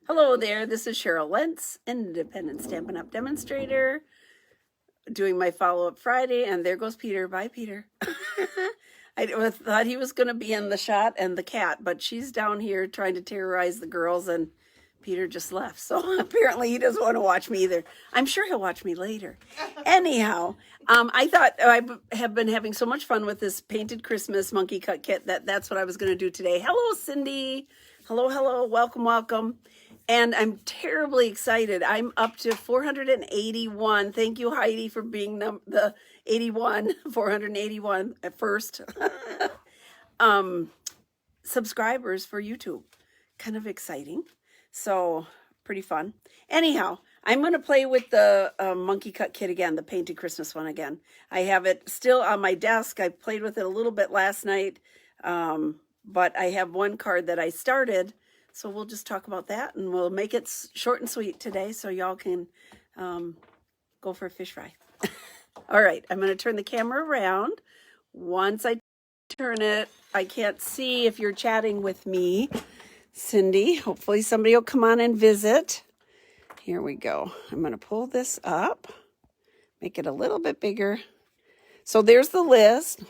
Hello there, this is Cheryl Lentz, independent Stampin' Up! Demonstrator, doing my follow-up Friday, and there goes Peter. Bye, Peter. I thought he was going to be in the shot and the cat, but she's down here trying to terrorize the girls, and Peter just left. So apparently he doesn't want to watch me either. I'm sure he'll watch me later. Anyhow, I thought I have been having so much fun with this Painted Christmas monkey cut kit that's what I was going to do today. Hello, Cindy. Hello, hello. Welcome, welcome. And I'm terribly excited. I'm up to 481. Thank you, Heidi, for being the 81, 481 at first. Subscribers for YouTube. Kind of exciting. So, pretty fun. Anyhow, I'm going to play with the monkey cut kit again, the Painted Christmas one again. I have it still on my desk. I played with it a little bit last night, but I have one card that I started. So we'll just talk about that, and we'll make it short and sweet today so y'all can go for a fish fry. All right, I'm going to turn the camera around. Once I turn it, I can't see if you're chatting with me, Cindy. Hopefully somebody will come on and visit. Here we go. I'm going to pull this up, make it a little bit bigger. So there's the list.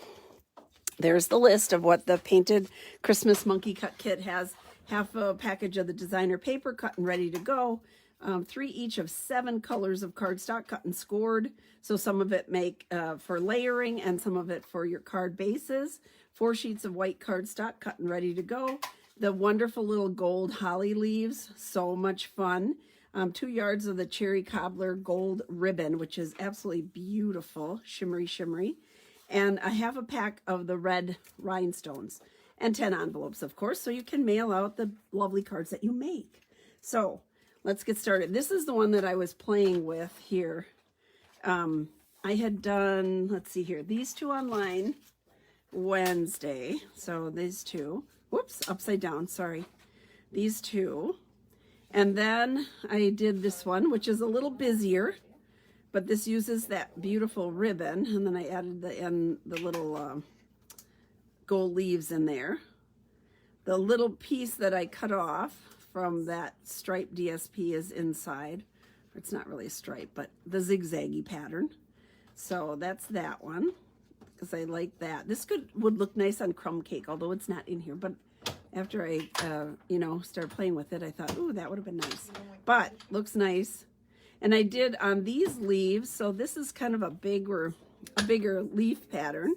There's the list of what the Painted Christmas Monkey Cut Kit has. Half a package of the designer paper cut and ready to go. 3 each of 7 colors of cardstock cut and scored. So some of it make for layering and some of it for your card bases. 4 sheets of white cardstock cut and ready to go. The wonderful little gold holly leaves, so much fun. 2 yards of the cherry cobbler gold ribbon, which is absolutely beautiful, shimmery, shimmery. And I have a pack of the red rhinestones. And 10 envelopes, of course, so you can mail out the lovely cards that you make. So let's get started. This is the one that I was playing with here. I had done, let's see here, these 2 online Wednesday. So these 2, whoops, upside down, sorry. These 2. And then I did this one, which is a little busier, but this uses that beautiful ribbon. And then I added the little gold leaves in there. The little piece that I cut off from that striped DSP is inside. It's not really a stripe, but the zigzaggy pattern. So that's that one, because I like that. This would look nice on crumb cake, although it's not in here. But after I, started playing with it, I thought, ooh, that would have been nice. But looks nice. And I did on these leaves. So this is kind of a bigger leaf pattern.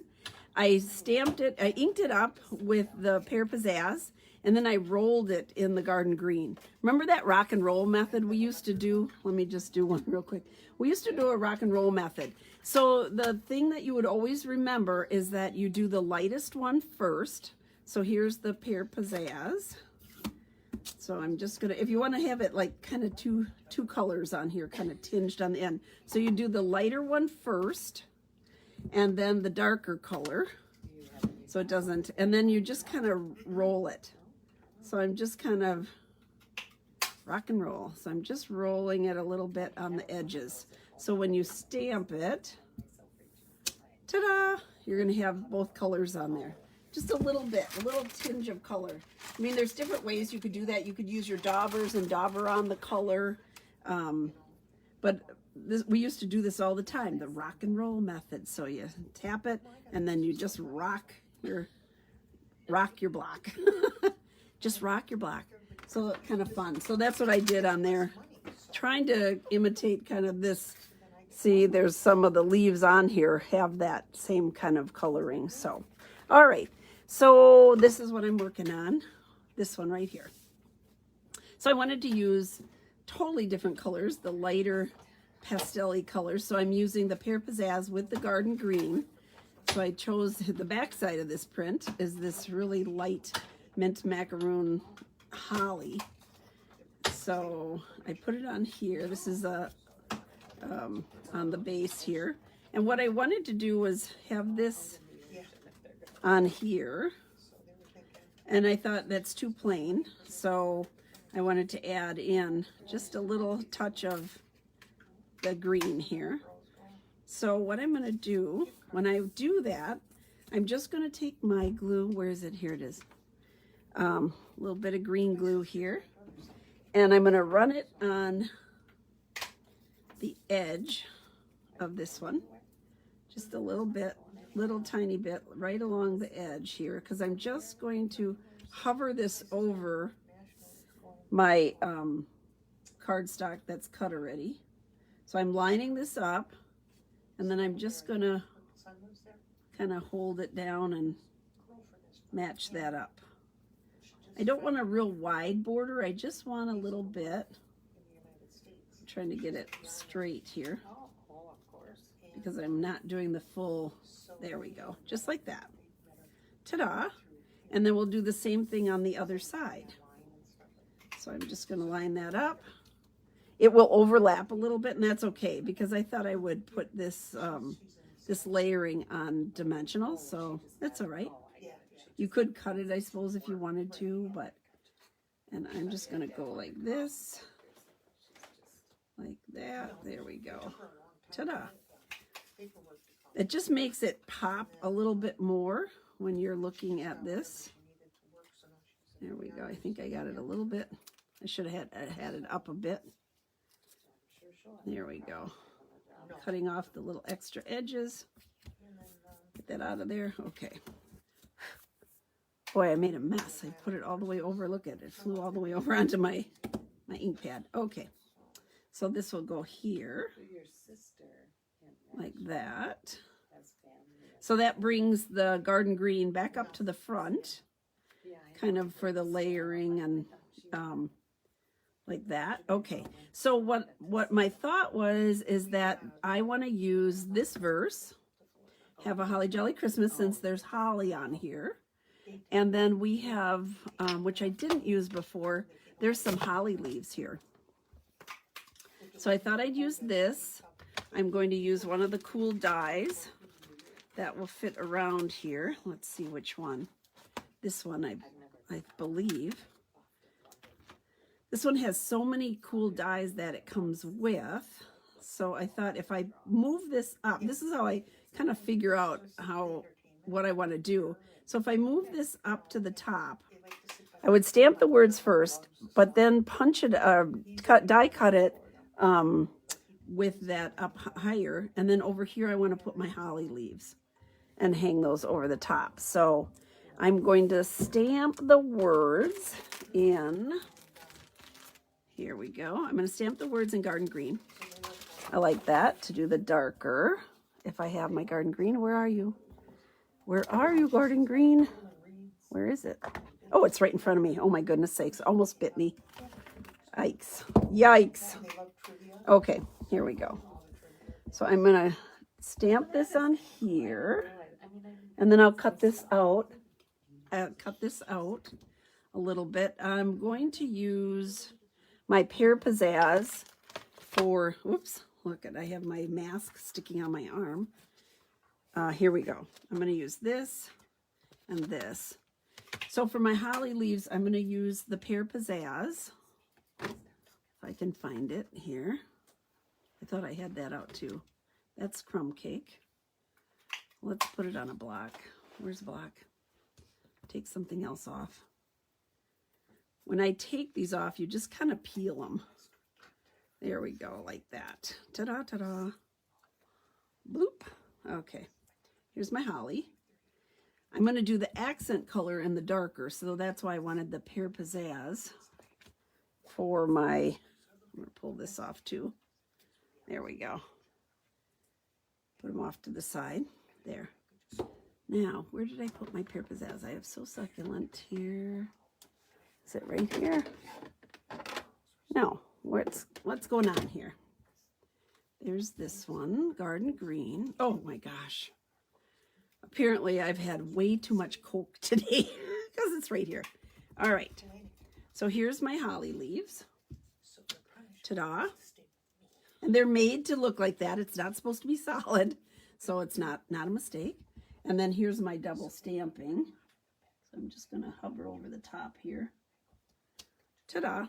I stamped it, I inked it up with the Pear Pizzazz, and then I rolled it in the garden green. Remember that rock and roll method we used to do? Let me just do one real quick. We used to do a rock and roll method. So the thing that you would always remember is that you do the lightest one first. So here's the Pear Pizzazz. So I'm just gonna, if you want to have it like kind of two colors on here, kind of tinged on the end. So you do the lighter one first, and then the darker color, so it doesn't, and then you just kind of roll it. So I'm just kind of rock and roll. So I'm just rolling it a little bit on the edges. So when you stamp it, ta-da, you're going to have both colors on there. Just a little bit, a little tinge of color. I mean, there's different ways you could do that. You could use your daubers and dauber on the color, but we used to do this all the time, the rock and roll method. So you tap it and then you just rock your block. Just rock your block. So kind of fun. So that's what I did on there, trying to imitate kind of this. See, there's some of the leaves on here have that same kind of coloring. So, all right. So this is what I'm working on. This one right here. So I wanted to use totally different colors, the lighter pastel-y colors. So I'm using the Pear Pizzazz with the garden green. So I chose the back side of this print is this really light mint macaroon holly. So I put it on here. This is on the base here. And what I wanted to do was have this on here. And I thought that's too plain. So I wanted to add in just a little touch of the green here. So what I'm going to do when I do that, I'm just going to take my glue. Where is it? Here it is. A little bit of green glue here. And I'm going to run it on the edge of this one. Just a little bit, little tiny bit, right along the edge here, because I'm just going to hover this over my cardstock that's cut already. So I'm lining this up, and then I'm just going to kind of hold it down and match that up. I don't want a real wide border. I just want a little bit. I'm trying to get it straight here because I'm not doing the full. There we go. Just like that. Ta-da. And then we'll do the same thing on the other side. So I'm just going to line that up. It will overlap a little bit, and that's okay because I thought I would put this this layering on dimensional, so that's all right. You could cut it, I suppose, if you wanted to, but, and I'm just going to go like this, like that. There we go. Ta-da. It just makes it pop a little bit more when you're looking at this. There we go. I think I got it a little bit. I should have had it up a bit. There we go. Cutting off the little extra edges. Get that out of there. Okay. Boy, I made a mess. I put it all the way over. Look at it. It flew all the way over onto my ink pad. Okay. So this will go here. Like that. So that brings the garden green back up to the front. Kind of for the layering and like that. Okay. So what my thought was is that I want to use this verse. Have a holly jolly Christmas since there's holly on here. And then we have, which I didn't use before, there's some holly leaves here. So I thought I'd use this. I'm going to use one of the cool dies that will fit around here. Let's see which one. This one, I believe. This one has so many cool dies that it comes with. So I thought if I move this up, this is how I kind of figure out what I want to do. So if I move this up to the top, I would stamp the words first, but then punch it, die cut it with that up higher. And then over here, I want to put my holly leaves and hang those over the top. So I'm going to stamp the words in, here we go. I'm going to stamp the words in garden green. I like that to do the darker. If I have my garden green, where are you? Where are you, garden green? Where is it? Oh, it's right in front of me. Oh my goodness sakes, almost bit me. Yikes. Yikes. Okay, here we go. So I'm gonna stamp this on here, and then I'll cut this out. A little bit. I'm going to use my Pear Pizzazz for, whoops, look at, I have my mask sticking on my arm. Here we go. I'm going to use this and this. So for my holly leaves, I'm going to use the Pear Pizzazz. If I can find it here. I thought I had that out too. That's crumb cake. Let's put it on a block. Where's block? Take something else off. When I take these off, you just kind of peel them. There we go, like that. Ta-da, ta-da. Bloop. Okay. Here's my holly. I'm going to do the accent color in the darker, so that's why I wanted the Pear Pizzazz for my, I'm going to pull this off too. There we go. Put them off to the side. There. Now, where did I put my Pear Pizzazz? I have So Succulent here. Is it right here? No. What's going on here? There's this one, Garden Green. Oh my gosh. Apparently I've had way too much Coke today because it's right here. All right. So here's my holly leaves. Ta-da. And they're made to look like that. It's not supposed to be solid, so it's not a mistake. And then here's my double stamping. So I'm just going to hover over the top here. Ta-da.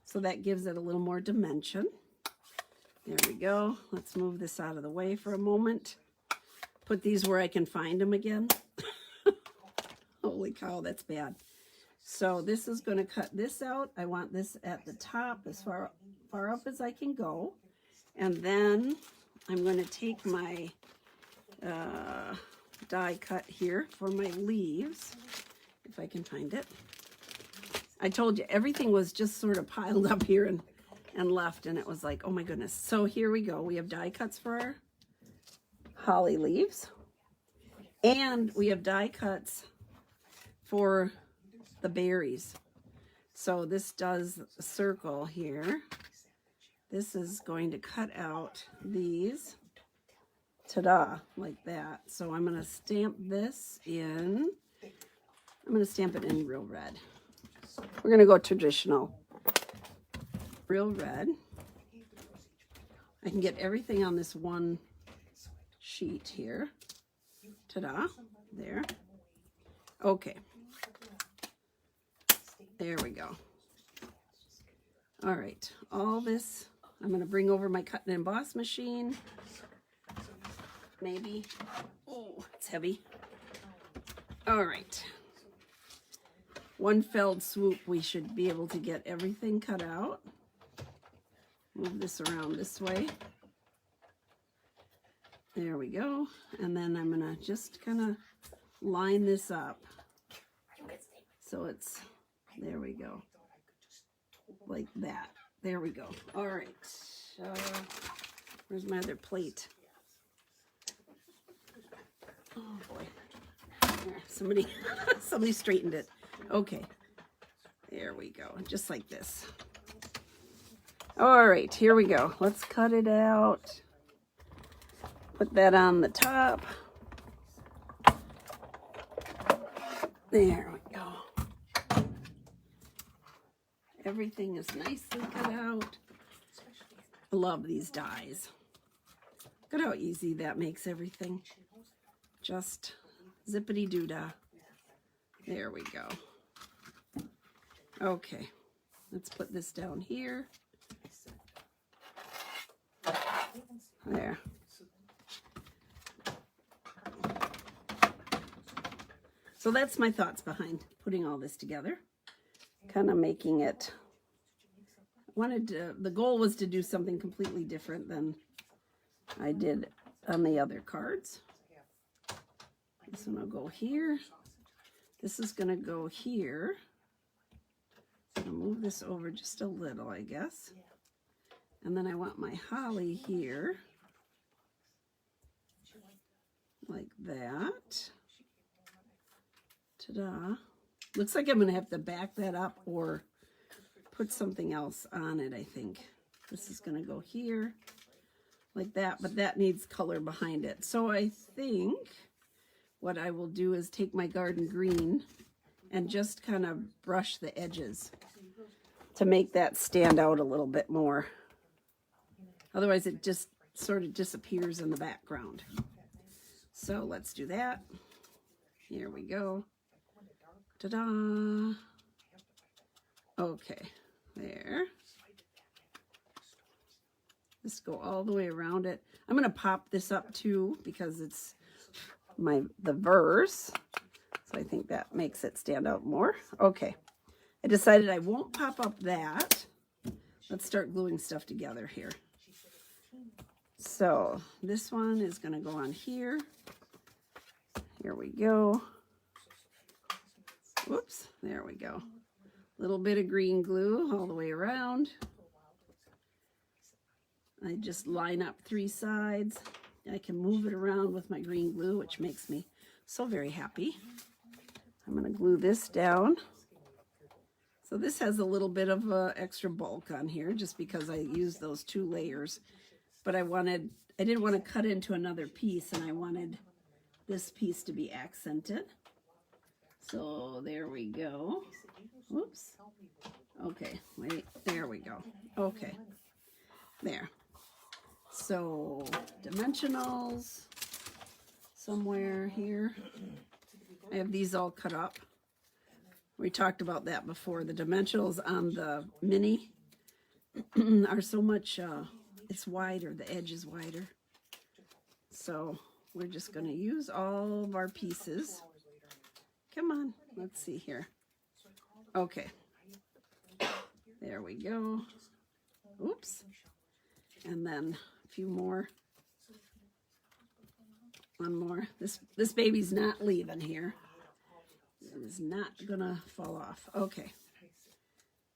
So that gives it a little more dimension. There we go. Let's move this out of the way for a moment. Put these where I can find them again. Holy cow, that's bad. So this is going to cut this out. I want this at the top as far up as I can go. And then I'm going to take my die cut here for my leaves, if I can find it. I told you everything was just sort of piled up here and left, and it was like, oh my goodness. So here we go. We have die cuts for our holly leaves, and we have die cuts for the berries. So this does a circle here. This is going to cut out these, ta-da, like that. So I'm going to stamp this in, I'm going to stamp it in real red. We're going to go traditional. Real red. I can get everything on this one sheet here. Ta-da, there. Okay. There we go. All right, all this, I'm going to bring over my cut and emboss machine. Maybe. Oh, it's heavy. All right. One fell swoop, we should be able to get everything cut out. Move this around this way. There we go. And then I'm going to just kind of line this up. So it's, there we go. Like that. There we go. All right. Where's my other plate? Oh boy. There, somebody straightened it. Okay. There we go. Just like this. All right, here we go. Let's cut it out. Put that on the top. There we go. Everything is nicely cut out. I love these dies. Look at how easy that makes everything. Just zippity-doo-dah. There we go. Okay, let's put this down here. There. So that's my thoughts behind putting all this together. Kind of making it, the goal was to do something completely different than I did on the other cards. This one will go here. This is going to go here. I'll move this over just a little, I guess. And then I want my holly here. Like that. Ta-da. Looks like I'm going to have to back that up or put something else on it, I think. This is going to go here. Like that, but that needs color behind it. So I think what I will do is take my garden green and just kind of brush the edges to make that stand out a little bit more. Otherwise it just sort of disappears in the background. So let's do that. Here we go. Ta-da! Okay, there. Just go all the way around it. I'm going to pop this up too because it's the verse. So I think that makes it stand out more. Okay. I decided I won't pop up that. Let's start gluing stuff together here. So this one is going to go on here. Here we go. Whoops, there we go. Little bit of green glue all the way around. I just line up 3 sides. I can move it around with my green glue, which makes me so very happy. I'm going to glue this down. So this has a little bit of extra bulk on here just because I used those 2 layers. But I didn't want to cut into another piece, and I wanted this piece to be accented. So there we go. Whoops. Okay, wait, there we go. Okay, there. So dimensionals somewhere here. I have these all cut up. We talked about that before. The dimensionals on the mini are so much, it's wider, the edge is wider. So we're just going to use all of our pieces. Come on, let's see here. Okay. There we go. Oops. And then a few more. One more. This baby's not leaving here. It is not gonna fall off. Okay.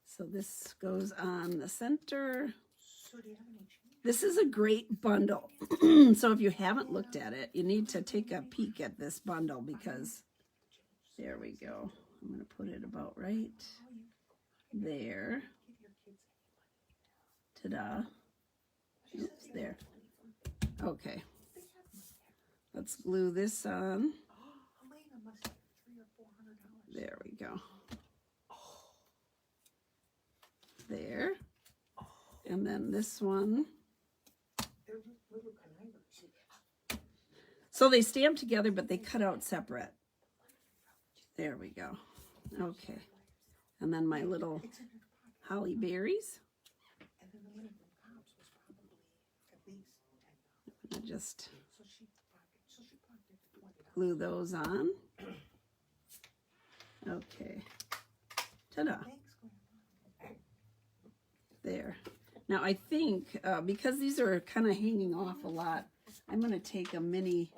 So this goes on the center. This is a great bundle. So if you haven't looked at it, you need to take a peek at this bundle because there we go. I'm gonna put it about right there. Ta-da. Oops, there. Okay. Let's glue this on. There we go. There. And then this one. So they stamp together, but they cut out separate. There we go. Okay. And then my little holly berries. I just glue those on. Okay. Ta-da. There. Now I think because these are kind of hanging off a lot, I'm going to take a mini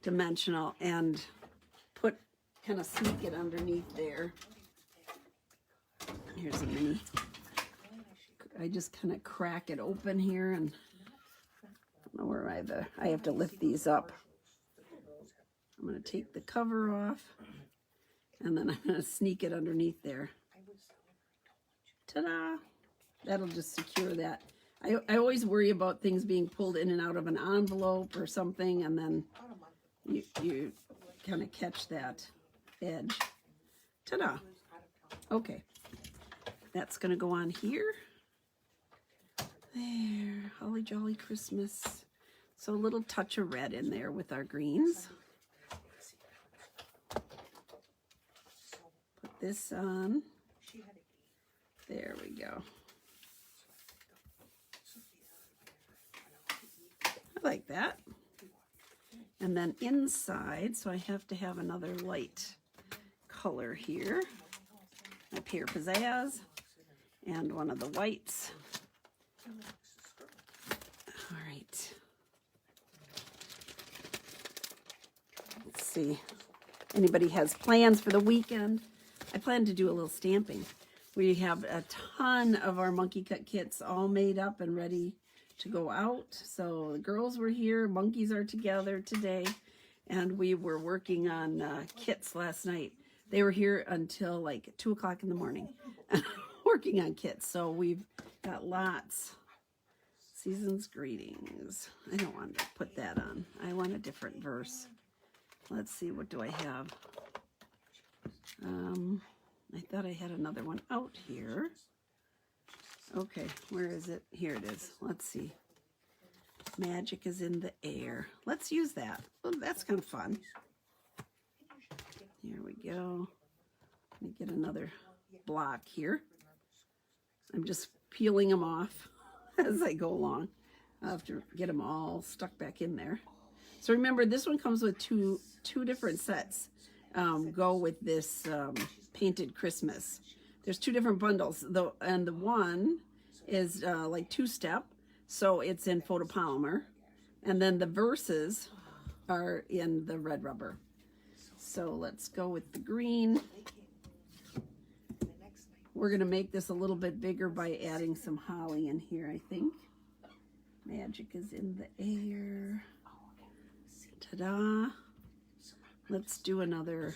dimensional and kind of sneak it underneath there. Here's a mini. I just kind of crack it open here, and I don't know where I have to lift these up. I'm going to take the cover off, and then I'm going to sneak it underneath there. Ta-da! That'll just secure that. I always worry about things being pulled in and out of an envelope or something, and then you kind of catch that edge. Ta-da! Okay. That's going to go on here. There. Holly Jolly Christmas. So a little touch of red in there with our greens. Put this on. There we go. I like that. And then inside, so I have to have another light color here. My Pear Pizzazz and one of the whites. All right. Let's see. Anybody has plans for the weekend? I plan to do a little stamping. We have a ton of our monkey cut kits all made up and ready to go out. So the girls were here, monkeys are together today, and we were working on kits last night. They were here until like 2 o'clock in the morning working on kits. So we've got lots. Season's greetings. I don't want to put that on. I want a different verse. Let's see, what do I have? I thought I had another one out here. Okay, where is it? Here it is. Let's see. Magic is in the air. Let's use that. Oh, that's kind of fun. Here we go. Let me get another block here. I'm just peeling them off as I go along. I'll have to get them all stuck back in there. So remember, this one comes with two different sets. Go with this Painted Christmas. There's 2 different bundles, and the one is like 2-step, so it's in photopolymer, and then the verses are in the red rubber. So let's go with the green. We're going to make this a little bit bigger by adding some holly in here, I think. Magic is in the air. Ta-da! Let's do another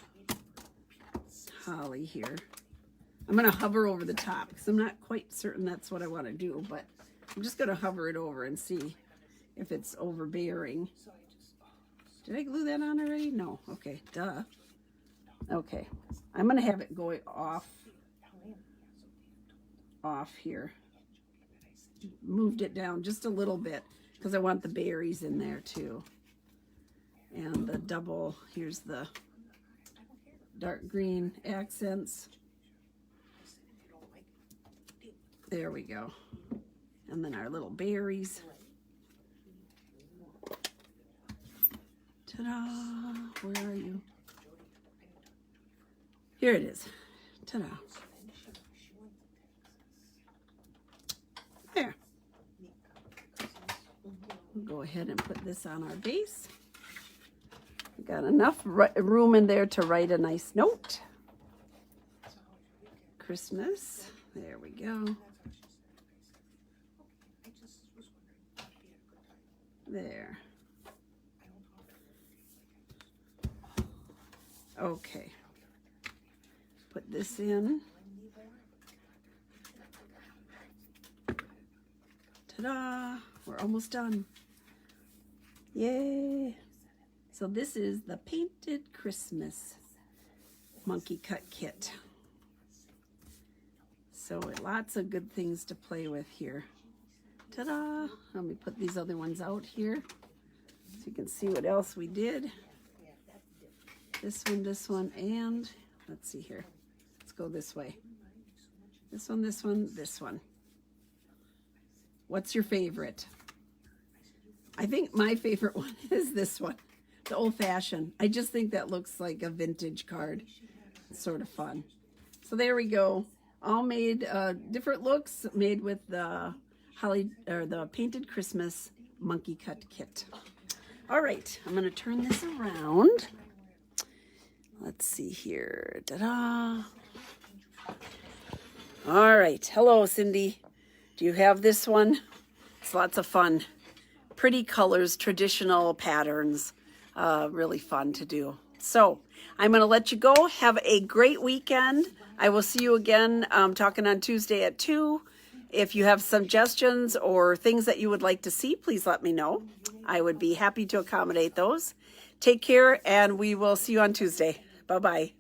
holly here. I'm going to hover over the top because I'm not quite certain that's what I want to do, but I'm just going to hover it over and see if it's overbearing. Did I glue that on already? No. Okay, duh. Okay, I'm going to have it go off here. Moved it down just a little bit because I want the berries in there too. And the double, here's the dark green accents. There we go. And then our little berries. Ta-da! Where are you? Here it is. Ta-da. There. We'll go ahead and put this on our base. We got enough room in there to write a nice note. Christmas. There we go. There. Okay. Put this in. Ta-da! We're almost done. Yay! So this is the Painted Christmas Monkey Cut Kit. So lots of good things to play with here. Ta-da! Let me put these other ones out here so you can see what else we did. This one, and let's see here. Let's go this way. This one, this one. What's your favorite? I think my favorite one is this one, the old-fashioned. I just think that looks like a vintage card. It's sort of fun. So there we go. All made different looks, made with the the Painted Christmas Monkey Cut Kit. All right, I'm going to turn this around. Let's see here. Ta-da! All right. Hello, Cindy. Do you have this one? It's lots of fun. Pretty colors, traditional patterns. Really fun to do. So I'm going to let you go. Have a great weekend. I will see you again talking on Tuesday at 2. If you have suggestions or things that you would like to see, please let me know. I would be happy to accommodate those. Take care, and we will see you on Tuesday. Bye-bye.